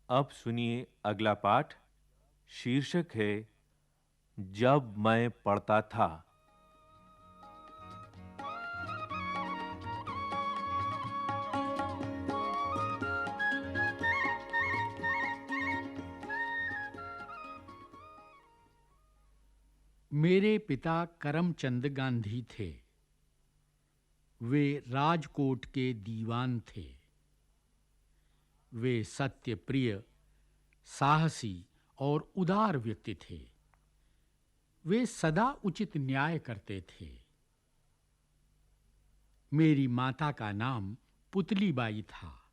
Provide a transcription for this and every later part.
अब सुनिए अगला पाठ। शीर्षक है जब मैं पढ़ता था। मेरे पिता करमचंद गांधी थे। वे राजकोट के दीवान थे। वे सत्यप्रिय, साहसी और उदार व्यक्ति थे। वे सदा उचित न्याय करते थे। मेरी माता का नाम पुतलीबाई था।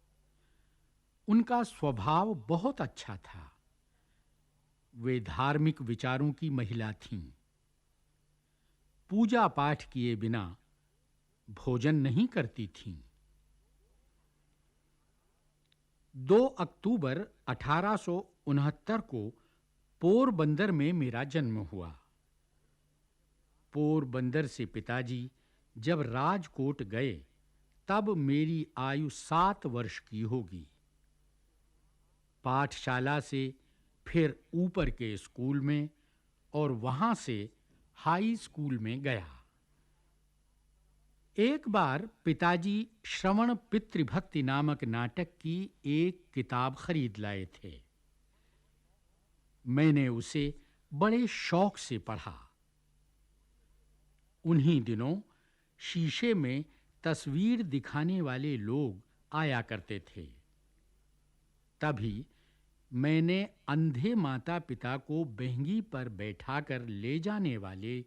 उनका स्वभाव बहुत अच्छा था। वे धार्मिक विचारों की महिला थीं। पूजा पाठ किए बिना भोजन नहीं करती थीं। 2 अक्टूबर 1869 को पोरबंदर में मेरा जन्म हुआ। पोरबंदर से पिताजी जब राजकोट गए तब मेरी आयु 7 वर्ष की होगी। पाठशाला से फिर ऊपर के स्कूल में और वहां से हाई स्कूल में गया। एक बार पिताजी श्रवण पितृभक्ति नामक नाटक की एक किताब खरीद लाए थे। मैंने उसे बड़े शौक से पढ़ा। उन्हीं दिनों शीशे में तस्वीर दिखाने वाले लोग आया करते थे। तभी मैंने अंधे माता-पिता को बेंगी पर बैठाकर ले जाने वाले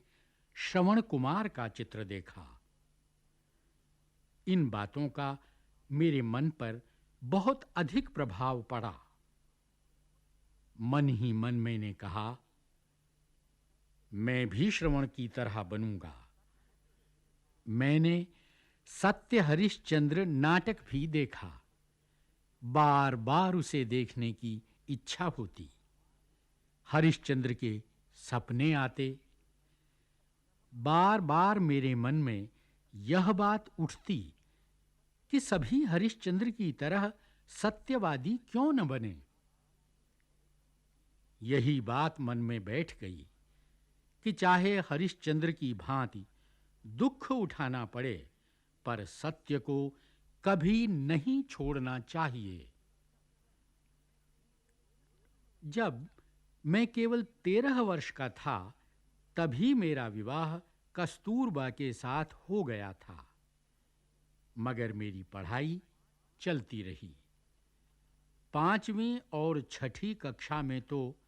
श्रवण कुमार का चित्र देखा। इन बातों का मेरे मन पर बहुत अधिक प्रभाव पड़ा। मन ही मन मैंने कहा, मैं भी श्रवण की तरह बनूंगा। मैंने सत्य हरिश्चंद्र नाटक भी देखा। बार-बार उसे देखने की इच्छा होती। हरिश्चंद्र के सपने आते। बार-बार मेरे मन में यह बात उठती कि सभी हरिश्चंद्र की तरह सत्यवादी क्यों न बने। यही बात मन में बैठ गई कि चाहे हरिश्चंद्र की भांति दुख उठाना पड़े, पर सत्य को कभी नहीं छोड़ना चाहिए। जब मैं केवल 13 वर्ष का था, तभी मेरा विवाह कस्तूरबा के साथ हो गया था। मगर मेरी पढ़ाई चलती रही। 5वीं और 6ठी कक्षा में तो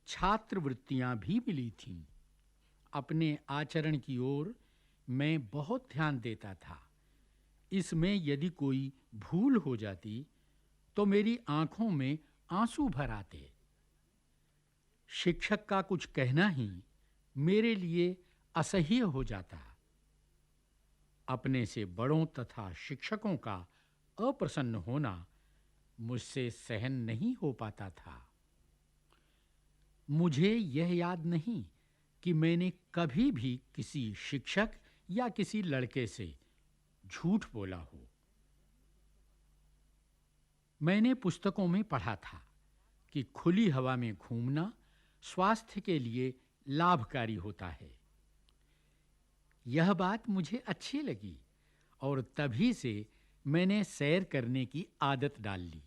छात्रवृत्तियां भी मिली थीं। अपने आचरण की ओर मैं बहुत ध्यान देता था। इसमें यदि कोई भूल हो जाती तो मेरी आंखों में आंसू भर आते। शिक्षक का कुछ कहना ही मेरे लिए असह्य हो जाता। अपने से बड़ों तथा शिक्षकों का अप्रसन्न होना मुझसे सहन नहीं हो पाता था। मुझे यह याद नहीं कि मैंने कभी भी किसी शिक्षक या किसी लड़के से झूठ बोला हो। मैंने पुस्तकों में पढ़ा था कि खुली हवा में घूमना स्वास्थ्य के लिए लाभकारी होता है। यह बात मुझे अच्छी लगी और तभी से मैंने सैर करने की आदत डाल ली।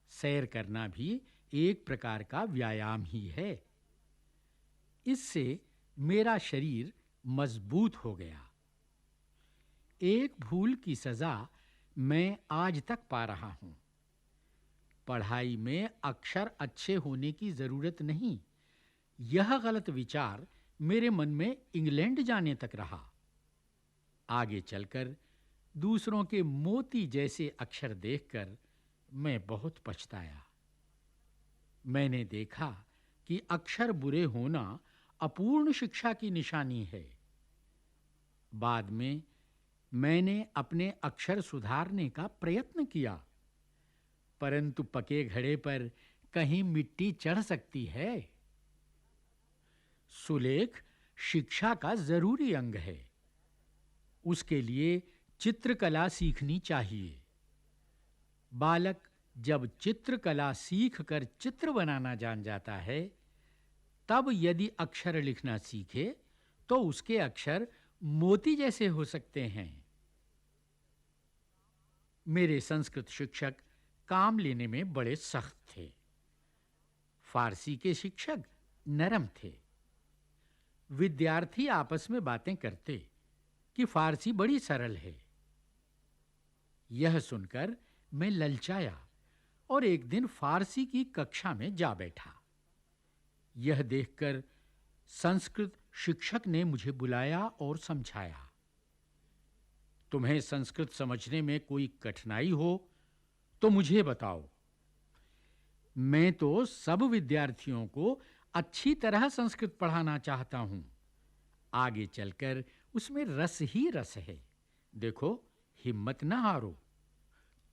सैर करना भी एक प्रकार का व्यायाम ही है। इससे मेरा शरीर मजबूत हो गया। एक भूल की सजा मैं आज तक पा रहा हूं। पढ़ाई में अक्षर अच्छे होने की जरूरत नहीं, यह गलत विचार मेरे मन में इंग्लैंड जाने तक रहा। आगे चलकर दूसरों के मोती जैसे अक्षर देखकर मैं बहुत पछताया। मैंने देखा कि अक्षर बुरे होना अपूर्ण शिक्षा की निशानी है। बाद में मैंने अपने अक्षर सुधारने का प्रयत्न किया, परंतु पके घड़े पर कहीं मिट्टी चढ़ सकती है। सुलेख शिक्षा का जरूरी अंग है। उसके लिए चित्रकला सीखनी चाहिए। बालक जब चित्रकला सीखकर चित्र बनाना जान जाता है, तब यदि अक्षर लिखना सीखे तो उसके अक्षर मोती जैसे हो सकते हैं। मेरे संस्कृत शिक्षक काम लेने में बड़े सख्त थे। फारसी के शिक्षक नरम थे। विद्यार्थी आपस में बातें करते कि फारसी बड़ी सरल है। यह सुनकर मैं ललचाया और एक दिन फारसी की कक्षा में जा बैठा। यह देखकर संस्कृत शिक्षक ने मुझे बुलाया और समझाया, तुम्हें संस्कृत समझने में कोई कठिनाई हो तो मुझे बताओ। मैं तो सब विद्यार्थियों को अच्छी तरह संस्कृत पढ़ाना चाहता हूं। आगे चलकर उसमें रस ही रस है। देखो, हिम्मत न हारो।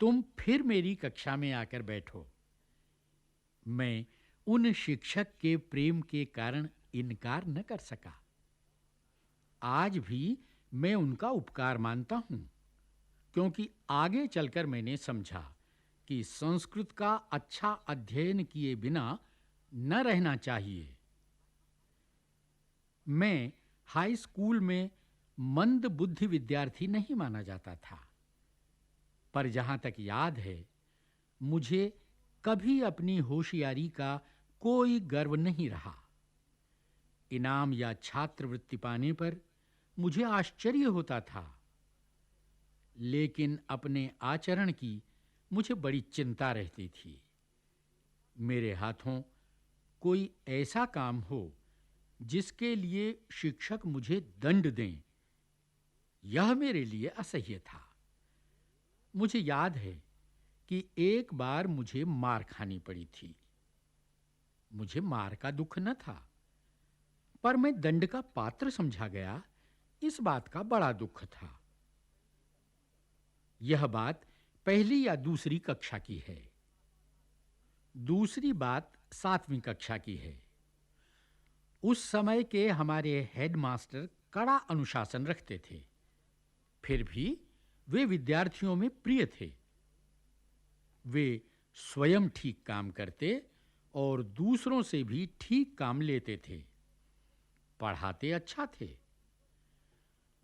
तुम फिर मेरी कक्षा में आकर बैठो। मैं उन शिक्षक के प्रेम के कारण इनकार न कर सका। आज भी मैं उनका उपकार मानता हूं, क्योंकि आगे चलकर मैंने समझा कि संस्कृत का अच्छा अध्ययन किए बिना न रहना चाहिए। मैं हाई स्कूल में मंद बुद्धि विद्यार्थी नहीं माना जाता था, पर जहां तक याद है, मुझे कभी अपनी होशियारी का कोई गर्व नहीं रहा। इनाम या छात्रवृत्ति पाने पर मुझे आश्चर्य होता था, लेकिन अपने आचरण की मुझे बड़ी चिंता रहती थी। मेरे हाथों कोई ऐसा काम हो जिसके लिए शिक्षक मुझे दंड दें, यह मेरे लिए असह्य था। मुझे याद है कि एक बार मुझे मार खानी पड़ी थी। मुझे मार का दुख न था, पर मैं दंड का पात्र समझा गया, इस बात का बड़ा दुख था। यह बात पहली या दूसरी कक्षा की है। दूसरी बात 7वीं कक्षा की है। उस समय के हमारे हेडमास्टर कड़ा अनुशासन रखते थे, फिर भी वे विद्यार्थियों में प्रिय थे। वे स्वयं ठीक काम करते और दूसरों से भी ठीक काम लेते थे। पढ़ाते अच्छा थे।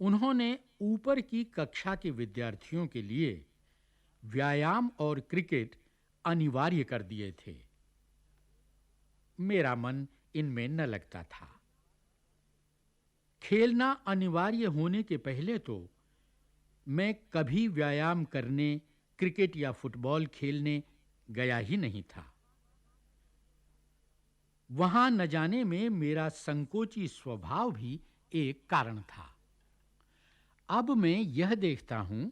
उन्होंने ऊपर की कक्षा के विद्यार्थियों के लिए व्यायाम और क्रिकेट अनिवार्य कर दिए थे। मेरा मन इनमें न लगता था। खेलना अनिवार्य होने के पहले तो मैं कभी व्यायाम करने, क्रिकेट या फुटबॉल खेलने गया ही नहीं था। वहां न जाने में मेरा संकोची स्वभाव भी एक कारण था। अब मैं यह देखता हूं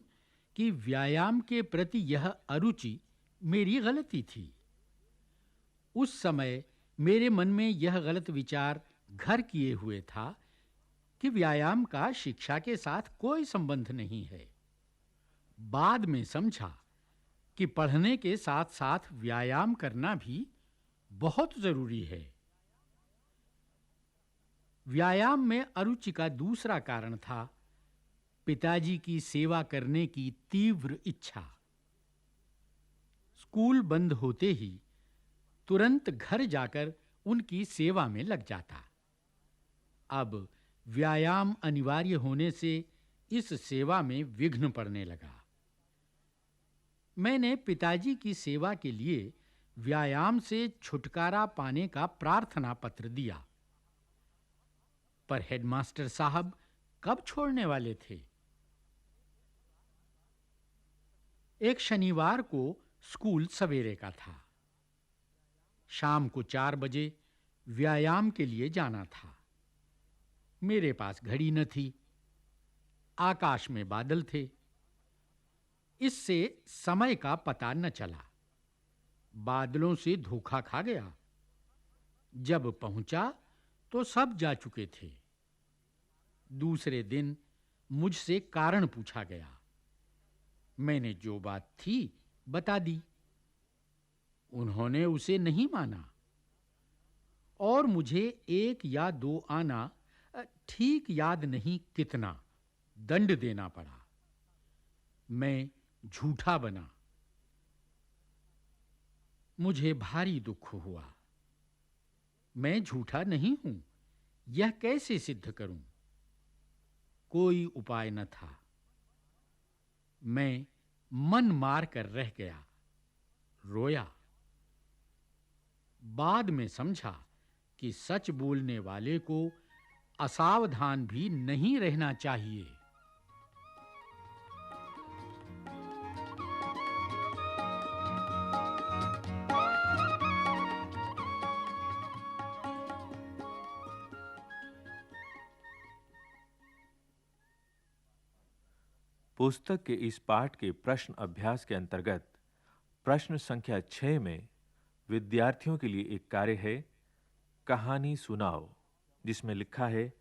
कि व्यायाम के प्रति यह अरुचि मेरी गलती थी। उस समय मेरे मन में यह गलत विचार घर किए हुए था कि व्यायाम का शिक्षा के साथ कोई संबंध नहीं है। बाद में समझा कि पढ़ने के साथ-साथ व्यायाम करना भी बहुत जरूरी है। व्यायाम में अरुचि का दूसरा कारण था पिताजी की सेवा करने की तीव्र इच्छा। स्कूल बंद होते ही तुरंत घर जाकर उनकी सेवा में लग जाता। अब व्यायाम अनिवार्य होने से इस सेवा में विघ्न पड़ने लगा। मैंने पिताजी की सेवा के लिए व्यायाम से छुटकारा पाने का प्रार्थना पत्र दिया, पर हेडमास्टर साहब कब छोड़ने वाले थे। एक शनिवार को स्कूल सवेरे का था। शाम को 4 बजे व्यायाम के लिए जाना था। मेरे पास घड़ी न थी। आकाश में बादल थे। इससे समय का पता न चला। बादलों से धोखा खा गया। जब पहुंचा तो सब जा चुके थे। दूसरे दिन मुझसे कारण पूछा गया। मैंने जो बात थी बता दी। उन्होंने उसे नहीं माना और मुझे 1 या 2 आना, ठीक याद नहीं कितना, दंड देना पड़ा। मैं झूठा बना। मुझे भारी दुख हुआ। मैं झूठा नहीं हूं, यह कैसे सिद्ध करूं? कोई उपाय न था। मैं मन मार कर रह गया, रोया। बाद में समझा कि सच बोलने वाले को असावधान भी नहीं रहना चाहिए। पुस्तक के इस पाठ के प्रश्न अभ्यास के अंतर्गत प्रश्न संख्या 6 में विद्यार्थियों के लिए एक कार्य है, कहानी सुनाओ, जिसमें लिखा है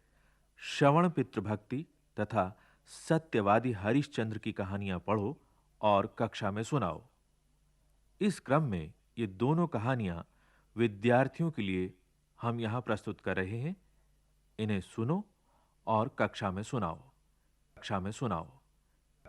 श्रवण पितृभक्ति तथा सत्यवादी हरिश्चंद्र की कहानियां पढ़ो और कक्षा में सुनाओ। इस क्रम में ये दोनों कहानियां विद्यार्थियों के लिए हम यहां प्रस्तुत कर रहे हैं। इन्हें सुनो और कक्षा में सुनाओ।